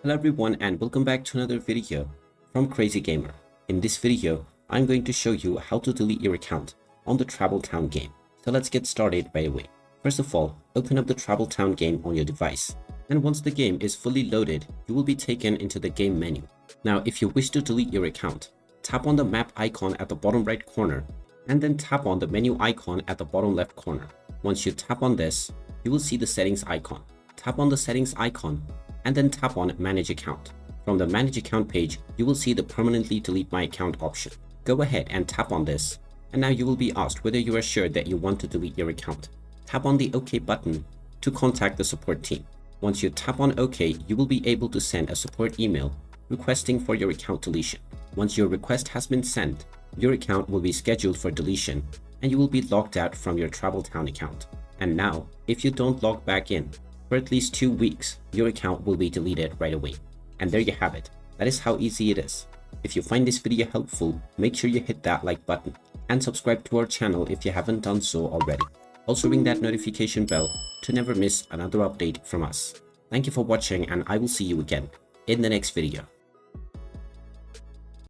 Hello everyone and welcome back to another video from Crazy Gamer. In this video, I'm going to show you how to delete your account on the Travel Town game. So let's get started right away. First of all, open up the Travel Town game on your device. And once the game is fully loaded, you will be taken into the game menu. Now, if you wish to delete your account, tap on the map icon at the bottom right corner and then tap on the menu icon at the bottom left corner. Once you tap on this, you will see the settings icon. Tap on the settings icon and then tap on Manage Account. From the Manage Account page, you will see the Permanently Delete My Account option. Go ahead and tap on this, and now you will be asked whether you are sure that you want to delete your account. Tap on the OK button to contact the support team. Once you tap on OK, you will be able to send a support email requesting for your account deletion. Once your request has been sent, your account will be scheduled for deletion and you will be logged out from your Travel Town account. And now, if you don't log back in, for at least 2 weeks, your account will be deleted right away. And there you have it. That is how easy it is. If you find this video helpful, make sure you hit that like button and subscribe to our channel if you haven't done so already. Also ring that notification bell to never miss another update from us. Thank you for watching and I will see you again in the next video.